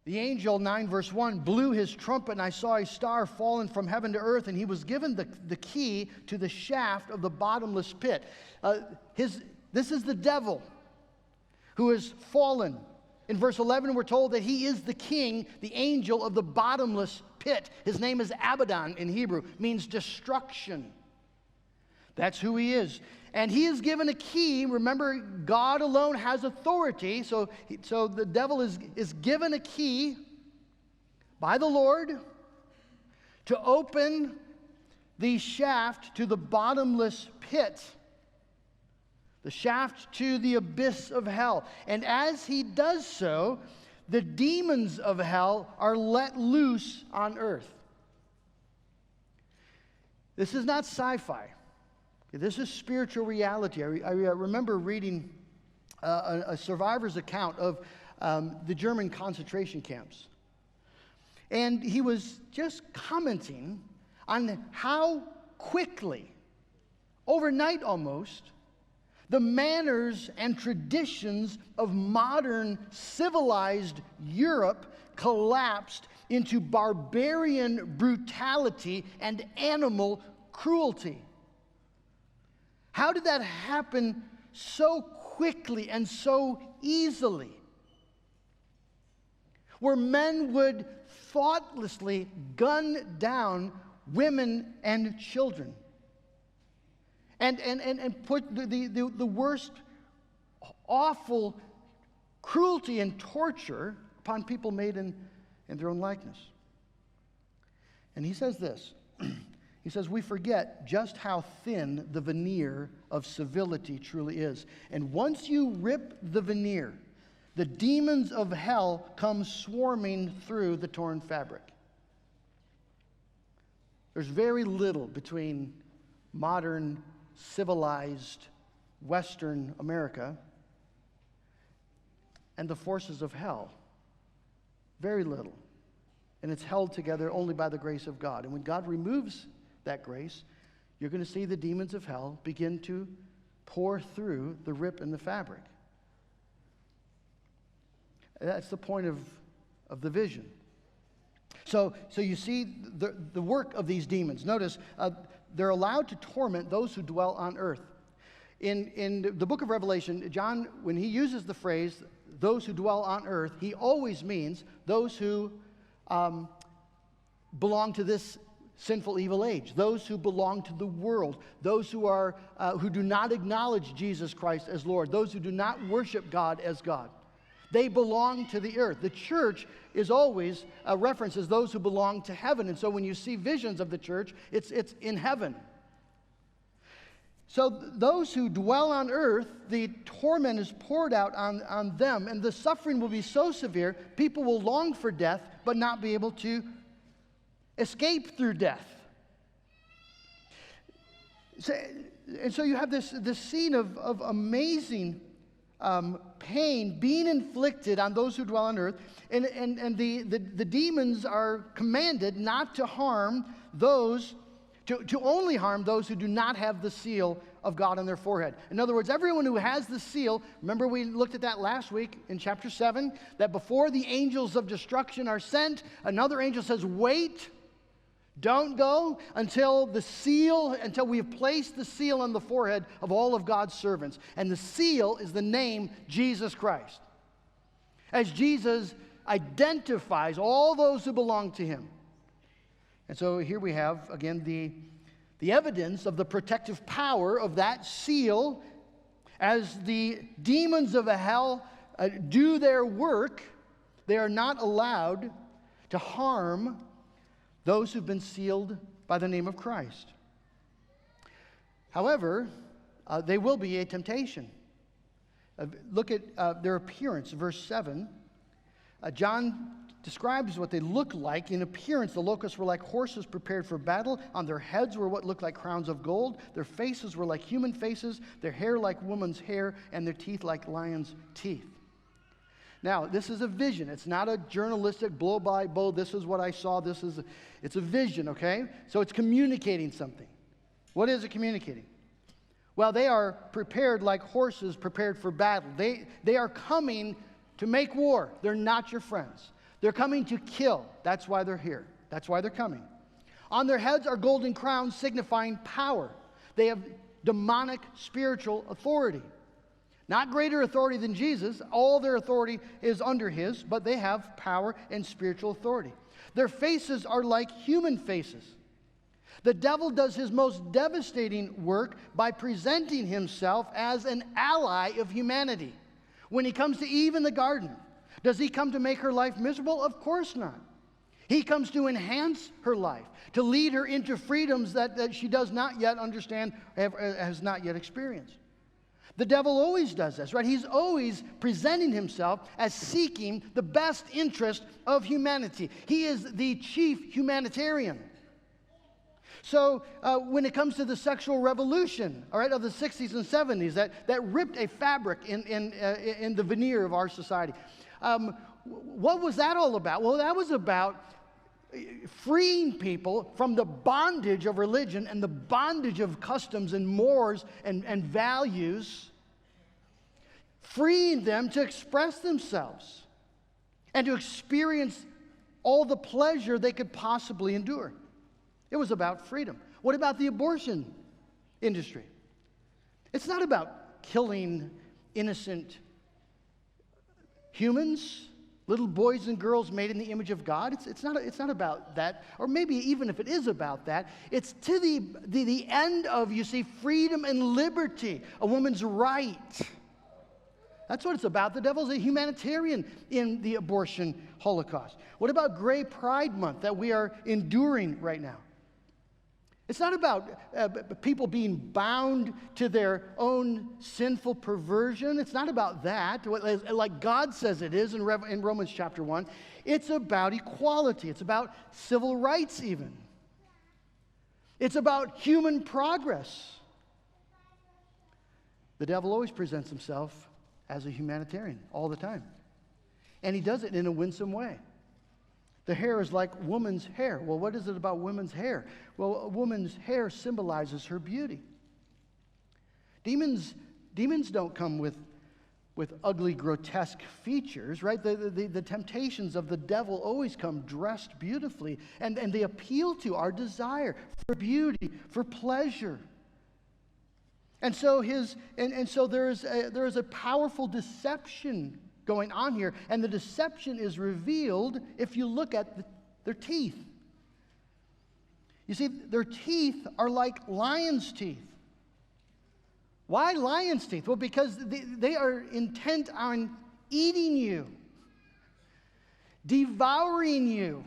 The angel, 9 verse 1, blew his trumpet, and I saw a star fallen from heaven to earth, and he was given the key to the shaft of the bottomless pit. This is the devil who has fallen. In verse 11, we're told that he is the king, the angel of the bottomless pit. His name is Abaddon in Hebrew, means destruction. That's who he is. And he is given a key. Remember, God alone has authority. So the devil is given a key by the Lord to open the shaft to the bottomless pit, the shaft to the abyss of hell. And as he does so, the demons of hell are let loose on earth. This is not sci-fi. This is spiritual reality. I remember reading a survivor's account of the German concentration camps. And he was just commenting on how quickly, overnight almost, the manners and traditions of modern civilized Europe collapsed into barbarian brutality and animal cruelty. How did that happen so quickly and so easily? Where men would thoughtlessly gun down women and children and put the worst awful cruelty and torture upon people made in their own likeness. And he says this. He says, we forget just how thin the veneer of civility truly is. And once you rip the veneer, the demons of hell come swarming through the torn fabric. There's very little between modern, civilized, Western America and the forces of hell. Very little. And it's held together only by the grace of God. And when God removes that grace, you're going to see the demons of hell begin to pour through the rip in the fabric. That's the point of the vision. So you see the work of these demons. Notice, they're allowed to torment those who dwell on earth. In the book of Revelation, John, when he uses the phrase, those who dwell on earth, he always means those who belong to this sinful, evil age, those who belong to the world, those who do not acknowledge Jesus Christ as Lord, those who do not worship God as God. They belong to the earth. The church is always a reference as those who belong to heaven. And so when you see visions of the church, it's in heaven. So those who dwell on earth, the torment is poured out on them, and the suffering will be so severe, people will long for death, but not be able to escape through death. So you have this scene of amazing pain being inflicted on those who dwell on earth, and the demons are commanded not to harm those, to only harm those who do not have the seal of God on their forehead. In other words, everyone who has the seal, remember we looked at that last week in chapter 7, that before the angels of destruction are sent, another angel says, wait, don't go until we have placed the seal on the forehead of all of God's servants. And the seal is the name Jesus Christ. As Jesus identifies all those who belong to him. And so here we have, again, the evidence of the protective power of that seal. As the demons of hell do their work, they are not allowed to harm those who've been sealed by the name of Christ. However, they will be a temptation. Look at their appearance, verse 7. John describes what they look like. In appearance, the locusts were like horses prepared for battle. On their heads were what looked like crowns of gold. Their faces were like human faces, their hair like woman's hair, and their teeth like lions' teeth. Now, this is a vision. It's not a journalistic blow-by-blow, this is what I saw, it's a vision, okay? So it's communicating something. What is it communicating? Well, they are prepared like horses prepared for battle. They are coming to make war. They're not your friends. They're coming to kill. That's why they're here. That's why they're coming. On their heads are golden crowns signifying power. They have demonic spiritual authority. Not greater authority than Jesus. All their authority is under his, but they have power and spiritual authority. Their faces are like human faces. The devil does his most devastating work by presenting himself as an ally of humanity. When he comes to Eve in the garden, does he come to make her life miserable? Of course not. He comes to enhance her life, to lead her into freedoms that she does not yet understand, has not yet experienced. The devil always does this, right? He's always presenting himself as seeking the best interest of humanity. He is the chief humanitarian. So when it comes to the sexual revolution, all right, of the 60s and 70s, that ripped a fabric in the veneer of our society, what was that all about? Well, that was about freeing people from the bondage of religion and the bondage of customs and mores and values, freeing them to express themselves and to experience all the pleasure they could possibly endure. It was about freedom. What about the abortion industry? It's not about killing innocent humans, little boys and girls made in the image of God. It's not about that. Or maybe even if it is about that, it's to the end of, you see, freedom and liberty, a woman's right. That's what it's about. The devil's a humanitarian in the abortion holocaust. What about Gay Pride Month that we are enduring right now? It's not about people being bound to their own sinful perversion. It's not about that, like God says it is in Romans chapter 1. It's about equality. It's about civil rights even. It's about human progress. The devil always presents himself as a humanitarian all the time. And he does it in a winsome way. The hair is like woman's hair. Well, what is it about women's hair? Well, a woman's hair symbolizes her beauty. Demons don't come with ugly, grotesque features, right? The temptations of the devil always come dressed beautifully, and they appeal to our desire for beauty, for pleasure. And so there is a powerful deception going on here, and the deception is revealed if you look at their teeth. You see, their teeth are like lion's teeth. Why lion's teeth? Well, because they are intent on eating you, devouring you.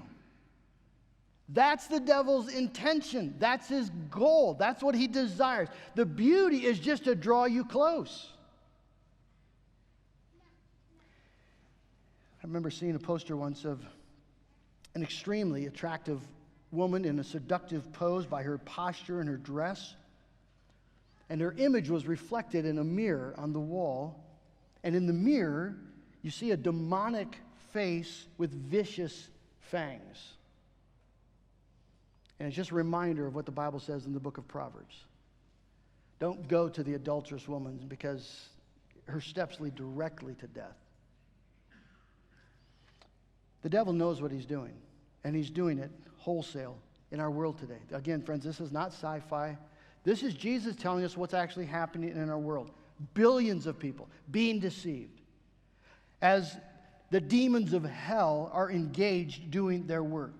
That's the devil's intention. That's his goal. That's what he desires. The beauty is just to draw you close. I remember seeing a poster once of an extremely attractive woman in a seductive pose by her posture and her dress. And her image was reflected in a mirror on the wall. And in the mirror, you see a demonic face with vicious fangs. And it's just a reminder of what the Bible says in the book of Proverbs. Don't go to the adulterous woman because her steps lead directly to death. The devil knows what he's doing, and he's doing it wholesale in our world today. Again, friends, this is not sci-fi. This is Jesus telling us what's actually happening in our world. Billions of people being deceived as the demons of hell are engaged doing their work.